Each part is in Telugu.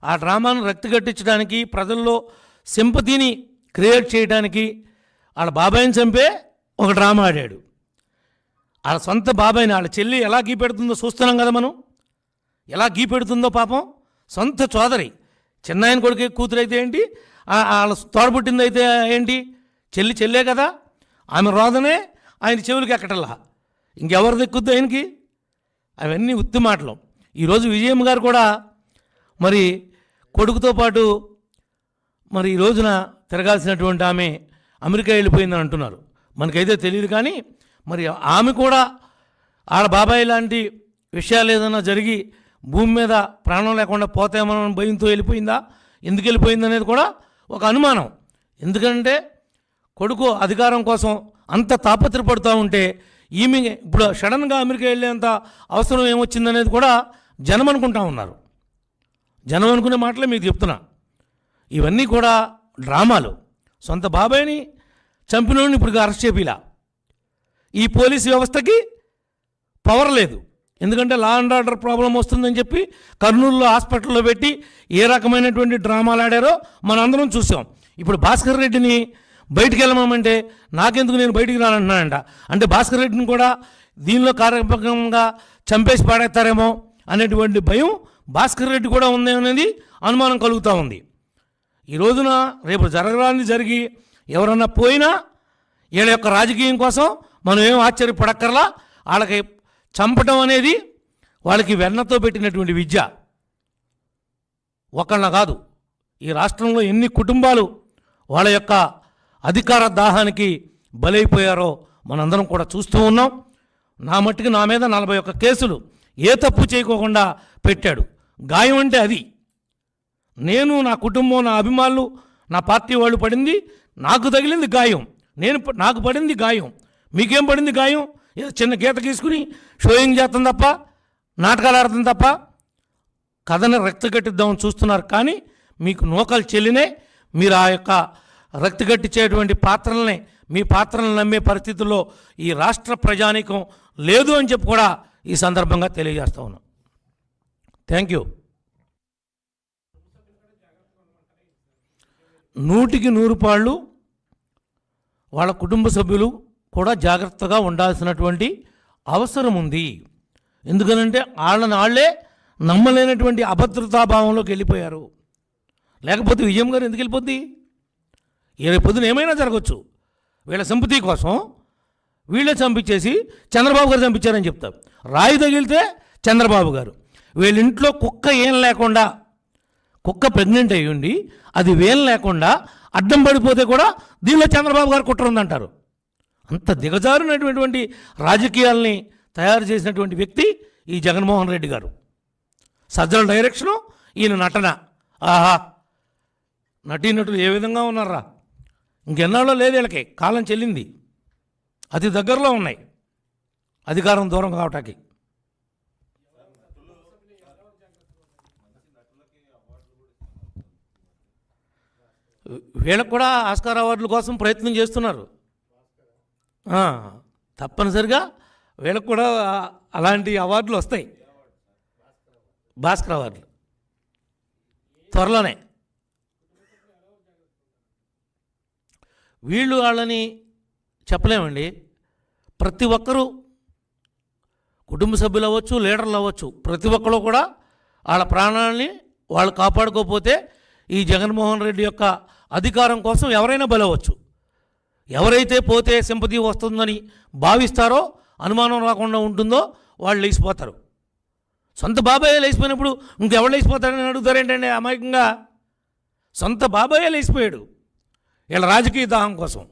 ఆ డ్రామాను రక్తిగట్టించడానికి, ప్రజల్లో సింపతిని క్రియేట్ చేయడానికి వాళ్ళ బాబాయిని చంపే ఒక డ్రామా ఆడాడు. వాళ్ళ సొంత బాబాయిని, వాళ్ళ చెల్లి ఎలా గీపెడుతుందో చూస్తున్నాం కదా మనం. ఎలా గీపెడుతుందో పాపం. సొంత సోదరి, చిన్నాయన కొడుకు కూతురు అయితే ఏంటి, వాళ్ళ తోడబుట్టింది అయితే ఏంటి, చెల్లే కదా. ఆమె రోదనే ఆయన చెవులకి ఎక్కటల్లా, ఇంకెవరు దక్కుద్ది ఆయనకి? అవన్నీ ఉత్తి మాటలు. ఈరోజు విజయమ్మ గారు కూడా మరి కొడుకుతో పాటు మరి ఈ రోజున తిరగాల్సినటువంటి ఆమె అమెరికా వెళ్ళిపోయిందని అంటున్నారు. మనకైతే తెలియదు, కానీ మరి ఆమె కూడా వాళ్ళ బాబాయ్ లాంటి విషయాలు ఏదైనా జరిగి భూమి మీద ప్రాణం లేకుండా పోతామో భయంతో వెళ్ళిపోయిందా, ఎందుకు వెళ్ళిపోయింది అనేది కూడా ఒక అనుమానం. ఎందుకంటే కొడుకు అధికారం కోసం అంత తాపత్రపడుతూ ఉంటే ఈమె ఇప్పుడు సడన్గా అమెరికా వెళ్ళేంత అవసరం ఏమొచ్చిందనేది కూడా జనం అనుకుంటా ఉన్నారు. జనం అనుకునే మాటలే మీకు చెప్తున్నా. ఇవన్నీ కూడా డ్రామాలు. సొంత బాబాయిని చంపినోడిని ఇప్పుడు అరెస్ట్ చేపిలా. ఈ పోలీసు వ్యవస్థకి పవర్ లేదు. ఎందుకంటే లా అండ్ ఆర్డర్ ప్రాబ్లం వస్తుందని చెప్పి కర్నూలులో హాస్పిటల్లో పెట్టి ఏ రకమైనటువంటి డ్రామాలు ఆడారో మనందరం చూసాం. ఇప్పుడు భాస్కర్ రెడ్డిని బయటికి వెళ్ళమంటే నాకెందుకు, నేను బయటికి రానంటున్నానంట. అంటే భాస్కర్ రెడ్డిని కూడా దీనిలో కార్యక్రమంగా చంపేసి పాడేస్తారేమో అనేటువంటి భయం భాస్కర్ రెడ్డి కూడా ఉంది అనేది అనుమానం కలుగుతూ ఉంది. ఈ రోజున రేపు జరగరాని జరిగి ఎవరన్నా పోయినా వీళ్ళ యొక్క రాజకీయం కోసం మనం ఏం ఆశ్చర్యపడక్కర్లా. వాళ్ళకి చంపడం అనేది వాళ్ళకి వెన్నతో పెట్టినటువంటి విద్య. ఒకళ్ళ కాదు, ఈ రాష్ట్రంలో ఎన్ని కుటుంబాలు వాళ్ళ యొక్క అధికార దాహానికి బలైపోయారో మనందరం కూడా చూస్తూ ఉన్నాం. నా మట్టుకు నా మీద 41 కేసులు ఏ తప్పు చేయకోకుండా పెట్టాడు. గాయం అంటే అది. నేను, నా కుటుంబం, నా అభిమానులు, నా పార్టీ వాళ్ళు పడింది, నాకు తగిలింది గాయం. నాకు పడింది గాయం. మీకేం పడింది గాయం? ఏదో చిన్న గీత గీసుకుని షోయింగ్ చేస్తాం తప్ప, నాటకాలు ఆడతాం తప్ప, కథని రక్తగట్టిద్దామని చూస్తున్నారు. కానీ మీకు నూకలు చెల్లినే. మీరు ఆ యొక్క రక్తగట్టించేటువంటి పాత్రలనే, మీ పాత్రలను నమ్మే పరిస్థితుల్లో ఈ రాష్ట్ర ప్రజానీకం లేదు అని చెప్పి కూడా ఈ సందర్భంగా తెలియజేస్తా ఉన్నాం. Thank you. 100కి 100 పాళ్ళు వాళ్ళ కుటుంబ సభ్యులు కూడా జాగ్రత్తగా ఉండాల్సినటువంటి అవసరం ఉంది. ఎందుకనంటే వాళ్ళే నమ్మలేనటువంటి అభద్రతాభావంలోకి వెళ్ళిపోయారు. లేకపోతే విజయం గారు ఎందుకు వెళ్ళిపోద్ది? రేపు పొద్దున ఏమైనా జరగచ్చు. వీళ్ళ సింపతి కోసం వీళ్ళే చంపించేసి చంద్రబాబు గారు చంపించారని చెప్తారు. రాయి తగిలితే చంద్రబాబు గారు. వీళ్ళ ఇంట్లో కుక్క ఏం లేకుండా, కుక్క ప్రెగ్నెంట్ అయ్యి ఉండి అది వేలు లేకుండా అడ్డం పడిపోతే కూడా దీనిలో చంద్రబాబు గారు కుట్ర ఉందంటారు. అంత దిగజారినటువంటి రాజకీయాల్ని తయారు చేసినటువంటి వ్యక్తి ఈ జగన్మోహన్ రెడ్డి గారు. సజ్జల డైరెక్షను, ఈయన నటన. ఆహా, నటీనటులు ఏ విధంగా ఉన్నారా! ఇంకెన్నాళ్ళో లేదు వీళ్ళకి, కాలం చెల్లింది. అతి దగ్గరలో ఉన్నాయి అధికారం దూరం కావటానికి. వీళ్ళకు కూడా ఆస్కార్ అవార్డుల కోసం ప్రయత్నం చేస్తున్నారు. తప్పనిసరిగా వీళ్ళకు కూడా అలాంటి అవార్డులు వస్తాయి. భాస్కర్ అవార్డులు త్వరలోనే. వీళ్ళు వాళ్ళని చెప్పలేమండి. ప్రతి ఒక్కరూ కుటుంబ సభ్యులు అవ్వచ్చు, లీడర్లు అవ్వచ్చు, ప్రతి ఒక్కరు కూడా వాళ్ళ ప్రాణాలని వాళ్ళు కాపాడుకోకపోతే ఈ జగన్మోహన్ రెడ్డి యొక్క అధికారం కోసం ఎవరైనా బలవచ్చు. ఎవరైతే పోతే సింపతి వస్తుందని భావిస్తారో, అనుమానం రాకుండా ఉంటుందో వాళ్ళు లేచిపోతారు. సొంత బాబాయే లేచిపోయినప్పుడు ఇంకెవరు లేచిపోతారని అడుగుతారేంటండి అమాయకంగా? సొంత బాబాయే లేచిపోయాడు వీళ్ళ రాజకీయ దాహం కోసం.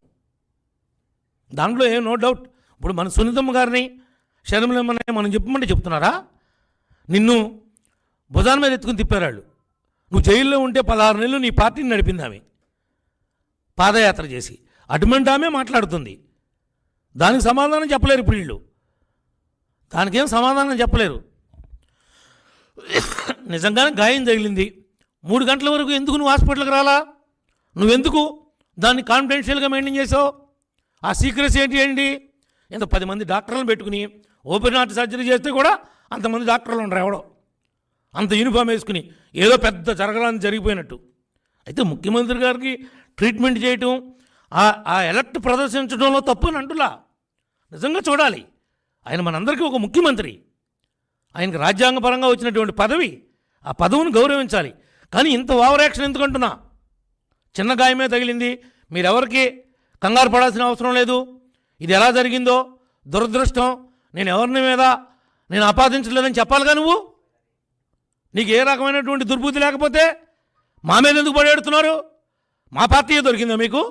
దాంట్లో ఏం నో డౌట్. ఇప్పుడు మన సునీతమ్మ గారిని శర్మలమ్మని మనం చెప్పమంటే చెప్తున్నారా? నిన్ను భుజాన మీద ఎత్తుకుని తిప్పారాళ్ళు. నువ్వు జైల్లో ఉంటే 16 నెలలు నీ పార్టీని నడిపింది ఆమె, పాదయాత్ర చేసి. అటువంటి ఆమె మాట్లాడుతుంది. దానికి సమాధానం చెప్పలేరు ఇప్పుడు వీళ్ళు. దానికేం సమాధానం చెప్పలేరు. నిజంగానే గాయం తగిలింది. 3 గంటల వరకు ఎందుకు నువ్వు హాస్పిటల్కి రాలా? నువ్వెందుకు దాన్ని కాన్ఫిడెన్షియల్గా మెయింటైన్ చేసావు? ఆ సీక్రెట్స్ ఏంటి? ఇంత 10 మంది డాక్టర్లను పెట్టుకుని ఓపెన్ హార్ట్ సర్జరీ చేస్తే కూడా అంతమంది డాక్టర్లు ఉండరు. ఎవడో అంత యూనిఫామ్ వేసుకుని ఏదో పెద్ద జరగడానికి జరిగిపోయినట్టు. అయితే ముఖ్యమంత్రి గారికి ట్రీట్మెంట్ చేయటం, ఆ ఎలక్ట్ ప్రదర్శించడంలో తప్పు అని అంటులా. నిజంగా చూడాలి, ఆయన మనందరికీ ఒక ముఖ్యమంత్రి, ఆయనకు రాజ్యాంగపరంగా వచ్చినటువంటి పదవి, ఆ పదవిని గౌరవించాలి. కానీ ఇంత ఓవర్ యాక్షన్ ఎందుకంటున్నా? చిన్న గాయమే తగిలింది, మీరెవరికి కంగారు పడాల్సిన అవసరం లేదు. ఇది ఎలా జరిగిందో దురదృష్టం, నేను ఎవరిని మీద నేను ఆపాదించలేదని చెప్పాలిగా నువ్వు. నీకు ఏ రకమైనటువంటి దుర్బుద్ధి లేకపోతే మా మీద ఎందుకు పడేడుతున్నారు? మా పార్టీయే దొరికిందా మీకు?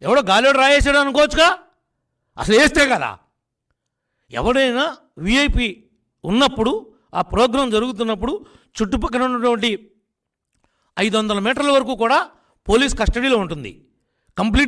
ఎవడో గాలివాడు రాయేసాడు అనుకోవచ్చుగా, అసలు వేస్తే కదా. ఎవడైనా విఐపి ఉన్నప్పుడు, ఆ ప్రోగ్రాం జరుగుతున్నప్పుడు చుట్టుపక్కల ఉన్నటువంటి 500 మీటర్ల వరకు కూడా పోలీస్ కస్టడీలో ఉంటుంది. కంప్లీట్